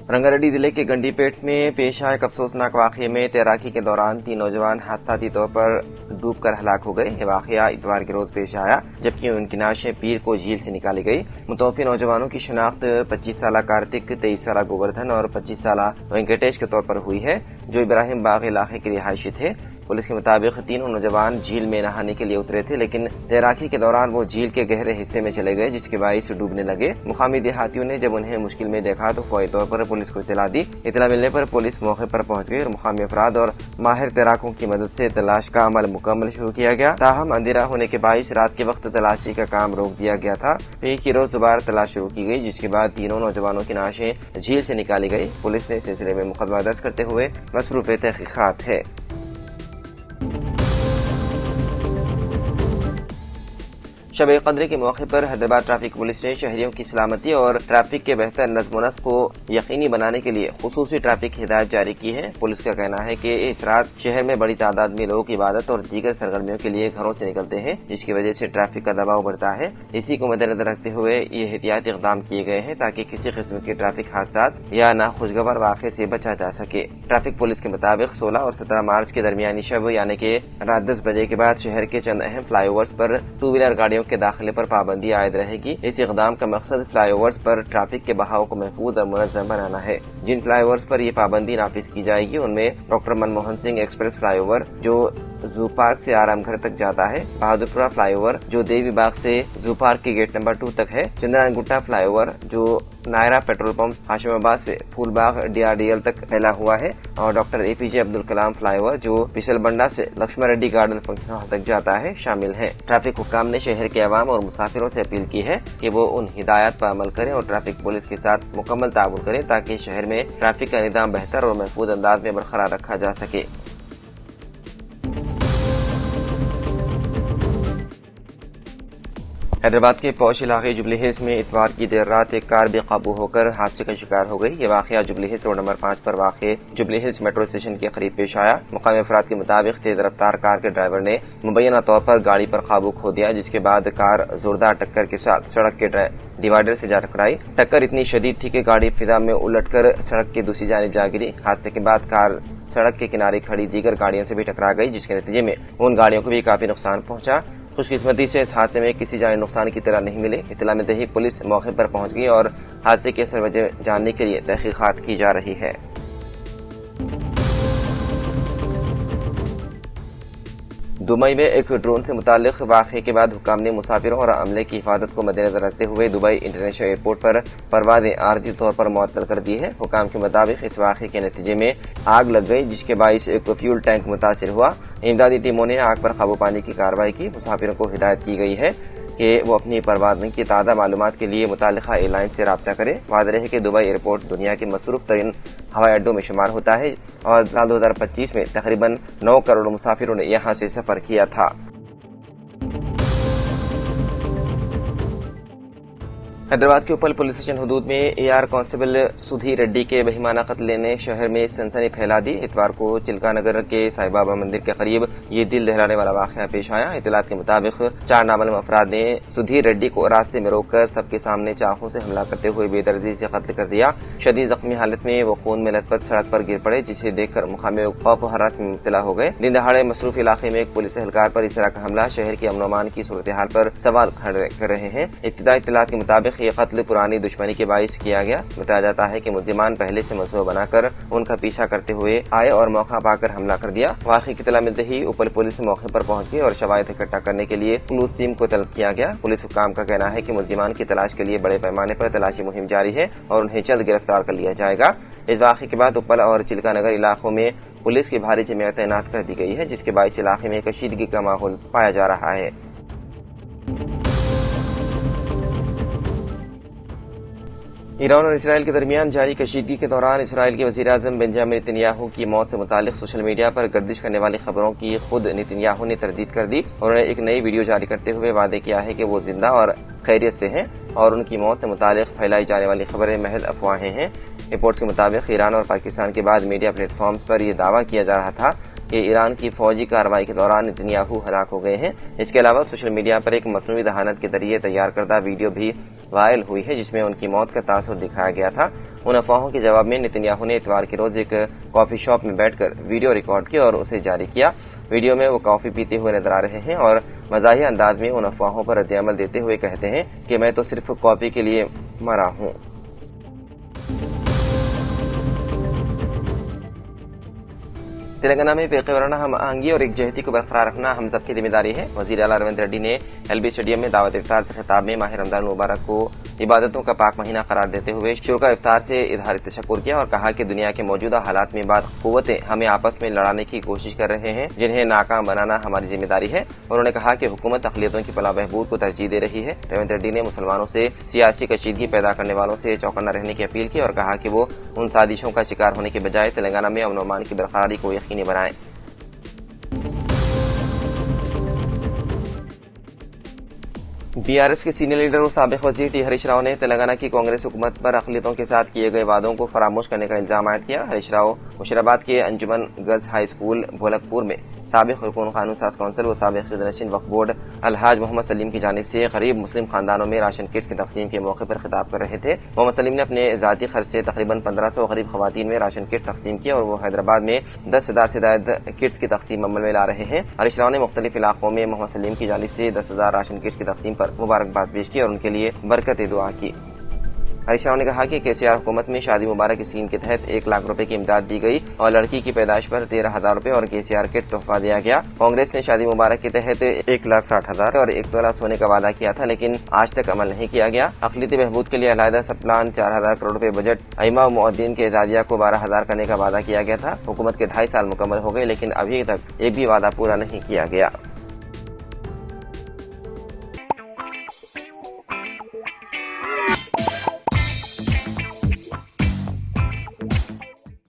रंगारेड्डी जिले के गंडीपेट में पेश आए एक अफसोसनाक वाकये में तैराकी के दौरान 3 नौजवान हादसाती तौर पर डूबकर हलाक हो गए। यह वाकया इतवार के रोज पेश आया, जबकि उनकी लाशें पीर को झील से निकाली गई। मुतवफ़ी नौजवानों की शिनाख्त 25 साला कार्तिक, 23 साला गोवर्धन और 25 साला वेंकटेश के तौर पर हुई है, जो इब्राहिम बाग इलाके के रिहायशी थे। पुलिस के मुताबिक तीनों नौजवान झील में नहाने के लिए उतरे थे, लेकिन तैराकी के दौरान वो झील के गहरे हिस्से में चले गए, जिसके बाइस डूबने लगे। मुकामी देहातियों ने जब उन्हें मुश्किल में देखा तो फौरी तौर पर पुलिस को इतला दी। इतला मिलने पर पुलिस मौके पर पहुंच गई और मुकामी अफराद और माहिर तैराकों की मदद से तलाश का अमल मुकम्मल शुरू किया गया। ताहम अंधेरा होने के बाइस रात के वक्त तलाशी का काम रोक दिया गया था। पीर की रोज दोबारा तलाश शुरू की गई, जिसके बाद तीनों नौजवानों की लाशें झील से निकाली गई। पुलिस ने इस सिलसिले में मुकदमा दर्ज करते हुए मसरूफ तहकीकात है। शब कद्र के मौके पर हैदराबाद ट्रैफिक पुलिस ने शहरियों की सलामती और ट्रैफिक के बेहतर नज़्म व नस्क को यकीनी बनाने के लिए खुसूसी ट्रैफिक हिदायत जारी की है। पुलिस का कहना है कि इस रात शहर में बड़ी तादाद में लोग इबादत और दीगर सरगर्मियों के लिए घरों से निकलते हैं, जिसकी वजह से ट्रैफिक का दबाव बढ़ता है। इसी को मद्देनजर रखते हुए ये एहतियाती इक़दाम किए गए हैं ताकि किसी किस्म के ट्रैफिक हादसा या नाखुशगवार वाक़े से बचा जा सके। ट्रैफिक पुलिस के मुताबिक 16 और 17 मार्च के दरमियानी शब यानी कि रात 10 बजे के बाद शहर के चंद अहम फ्लाईओवर्स पर 2 व्हीलर गाड़ियों के दाखिले पर पाबंदी आयद रहेगी। इस इक़दाम का मकसद फ्लाईओवर्स पर ट्रैफिक के बहाव को महफूज और मुनज़्ज़म बनाना है। जिन फ्लाईओवर्स पर यह पाबंदी नाफिज की जाएगी उनमें doctor Manmohan Singh express flyover जो जू पार्क से आराम घर तक जाता है, बहादुरपुरा फ्लाईओवर जो देवी बाग से जू पार्क के गेट नंबर 2 तक है, चंद्रायन गुट्टा फ्लाईओवर जो नायरा पेट्रोल पंप हाशिमाबाद से फूलबाग DRDL तक फैला हुआ है, और doctor APJ Abdul Kalam flyover जो पिसलबंडा से Lakshman Reddy garden function hall तक जाता है शामिल है। ट्रैफिक हुक्काम ने शहर के अवाम और मुसाफिरों से अपील की है कि वो उन हिदायत पर अमल करें और ट्रैफिक पुलिस के साथ मुकम्मल ताउन करें ताकि शहर में ट्रैफिक का निज़ाम बेहतर और महफूज अंदाज में बरकरार रखा जा सके। हैदराबाद के पौश इलाके जुबली हिल्स में इतवार की देर रात एक कार बेकाबू होकर हादसे का शिकार हो गई। ये वाकया जुबली हिल्स रोड नंबर 5 पर वाक़े जुबली हिल्स मेट्रो स्टेशन के करीब पेश आया। मुकामी अफराद के मुताबिक तेज रफ्तार कार के ड्राइवर ने मुबैना तौर पर गाड़ी पर काबू खो दिया, जिसके बाद कार जोरदार टक्कर के साथ सड़क के डिवाइडर से जा टकराई। टक्कर इतनी शदीद थी कि गाड़ी फिजा में उलटकर सड़क की दूसरी जानिब जा गिरी। हादसे के बाद कार सड़क के किनारे खड़ी दीगर गाड़ियों से भी टकरा गई, जिसके नतीजे में उन गाड़ियों को भी काफी नुकसान पहुंचा। खुशकिस्मती से इस हादसे में किसी जानी नुकसान की तरह नहीं मिले। इत्तला मिलते ही पुलिस मौके पर पहुंच गई और हादसे की असल वजह जानने के लिए तहकीकात की जा रही है। दुबई में एक ड्रोन से मुताल्लिक वाक़े के बाद हुक्काम ने मुसाफिरों और अमले की हिफाजत को मद्देनजर रखते हुए दुबई इंटरनेशनल एयरपोर्ट पर परवाज़ें आरजी तौर पर मुअत्तल कर दी है। हुक्काम के मुताबिक इस वाक़े के नतीजे में आग लग गई, जिसके बाइस एक फ्यूल टैंक मुतासिर हुआ। इमदादी टीमों ने आग पर काबू पाने की कार्रवाई की। मुसाफिरों को हिदायत की गई है कि वो अपनी परवाज़ की ताज़ा मालूमात के लिए मुताल्लिक़ा एयरलाइन से रब्ता करें। वाज़ेह है कि दुबई एयरपोर्ट दुनिया के मसरूफ़ तरीन हवाई अड्डों में शुमार होता है और साल 2025 में तकरीबन 9 करोड़ मुसाफिरों ने यहाँ से सफ़र किया था। हैदराबाद के उपल पुलिस स्टेशन हदूद में AR कांस्टेबल सुधीर रेड्डी के बहिमाना कत्ल ने शहर में सनसनी फैला दी। इतवार को चिल्का नगर के साई बाबा मंदिर के करीब ये दिल दहलाने वाला वाक़या पेश आया। इतलात के मुताबिक 4 नामालूम अफराद ने सुधीर रेड्डी को रास्ते में रोककर सबके सामने चाकू से हमला करते हुए बेदर्दी से कत्ल कर दिया। शदीद जख्मी हालत में वो खून में लथपथ सड़क पर गिर पड़े, जिसे देखकर मुकामी खौफ और हरास में मुब्तला हो गए। दिन दहाड़े मसरूफ इलाके में एक पुलिस एहलकार पर इस तरह का हमला शहर की अमन अमान की सूरत हाल पर सवाल खड़े कर रहे हैं। इब्तिदाई इत्तलात के मुताबिक ये कत्ल पुरानी दुश्मनी के बाइस किया गया। बताया जाता है कि मुल्जिमान पहले से मंसूबा बनाकर उनका पीछा करते हुए आए और मौका पाकर हमला कर दिया। वाक़े की इत्तला मिलते ही उपल पुलिस मौके पर पहुंच गई और शवाहिद इकट्ठा करने के लिए क्लूज टीम को तलब किया गया। पुलिस हुक्काम का कहना है कि मुल्जिमान की तलाश के लिए बड़े पैमाने पर तलाशी मुहिम जारी है और उन्हें जल्द गिरफ्तार कर लिया जाएगा। इस वाक़े के बाद उपल और चिल्का नगर इलाकों में पुलिस की भारी जमयत तैनात कर दी गई है, जिसके बाइस इलाके में कशीदगी का माहौल पाया जा रहा है। ईरान और इसराइल के दरमियान जारी कशीदगी के दौरान इसराइल के वज़ीर-ए-आज़म बेंजामिन नेतन्याहू की मौत से मुतालिक सोशल मीडिया पर गर्दिश करने वाली खबरों की खुद नेतन्याहू ने तरदीद कर दी। उन्होंने एक नई वीडियो जारी करते हुए वादे किया है कि वो जिंदा और खैरियत से हैं और उनकी मौत से मुतालिक फैलाई जाने वाली खबरें महज अफवाहें हैं। रिपोर्ट्स के मुताबिक ईरान और पाकिस्तान के बाद मीडिया प्लेटफॉर्म्स पर यह दावा किया जा रहा था کہ ایران کی فوجی کارروائی کے دوران نتنیاہو ہلاک ہو گئے ہیں۔ اس کے علاوہ سوشل میڈیا پر ایک مصنوعی ذہانت کے ذریعے تیار کردہ ویڈیو بھی وائرل ہوئی ہے جس میں ان کی موت کا تاثر دکھایا گیا تھا۔ ان افواہوں کے جواب میں نتنیاہو نے اتوار کے روز ایک کافی شاپ میں بیٹھ کر ویڈیو ریکارڈ کیا اور اسے جاری کیا۔ ویڈیو میں وہ کافی پیتے ہوئے نظر آ رہے ہیں اور مزاحیہ انداز میں ان افواہوں پر رد عمل دیتے ہوئے کہتے ہیں کہ میں تو صرف کافی کے لیے مرا ہوں۔ تلنگانہ میں فقہ وارانہ ہم آہنگی اور یکجہتی کو برقرار رکھنا ہم سب کی ذمہ داری ہے۔ وزیر اعلیٰ ریونت ریڈی نے ایل بی اسٹیڈیم میں دعوت افطار سے خطاب میں ماہ رمضان المبارک کو عبادتوں کا پاک مہینہ قرار دیتے ہوئے شرکاء افطار سے اظہار تشکر کیا اور کہا کہ دنیا کے موجودہ حالات میں بعض قوتیں ہمیں آپس میں لڑانے کی کوشش کر رہے ہیں جنہیں ناکام بنانا ہماری ذمہ داری ہے۔ انہوں نے کہا کہ حکومت اقلیتوں کی فلاح بہبود کو ترجیح دے رہی ہے۔ ریونت ریڈی نے مسلمانوں سے سیاسی کشیدگی پیدا کرنے والوں سے چوکنا رہنے کی اپیل کی اور کہا کہ وہ ان سازشوں کا شکار ہونے کے بجائے تلنگانہ میں امن و امان کی برقراری کو یقینی بنائیں۔ بی آر ایس کے سینئر لیڈر اور سابق وزیر ٹی ہریش راؤ نے تلنگانہ کی کانگریس حکومت پر اقلیتوں کے ساتھ کیے گئے وعدوں کو فراموش کرنے کا الزام عائد کیا۔ ہریش راؤ مشیرآباد کے انجمن گرلز ہائی اسکول بھولک پور میں سابق رکن قانون ساز کونسل و سابق صدرنشین وقف بورڈ الحاج محمد سلیم کی جانب سے غریب مسلم خاندانوں میں راشن کٹس کی تقسیم کے موقع پر خطاب کر رہے تھے۔ محمد سلیم نے اپنے ذاتی خرچ سے تقریباً 1500 غریب خواتین میں راشن کٹس تقسیم کیا اور وہ حیدرآباد میں 10,000 سے زائد کٹس کی تقسیم عمل میں لا رہے ہیں۔ ہریش راؤ نے مختلف علاقوں میں محمد سلیم کی جانب سے 10,000 راشن کٹس کی تقسیم پر مبارکباد پیش کی اور ان کے لیے برکت دعا کی۔ ہریش راؤ نے کہا کہ KCR حکومت میں شادی مبارک اسکیم کے تحت 1 لاکھ روپے کی امداد دی گئی اور لڑکی کی پیدائش پر 13,000 روپے اور KCR کٹ تحفہ دیا گیا۔ کانگریس نے شادی مبارک کے تحت 1,60,000 اور 1 تولہ سونے کا وعدہ کیا تھا لیکن آج تک عمل نہیں کیا گیا۔ اقلیتی بہبود کے لیے علیحدہ سب پلان 4,000 کروڑ روپے بجٹ ائمہ و مؤذنین کے اعزازیہ کو 12,000 کرنے کا وعدہ کیا گیا تھا۔ حکومت کے 2.5 سال مکمل ہو گئے لیکن ابھی تک ایک بھی وعدہ پورا نہیں کیا گیا۔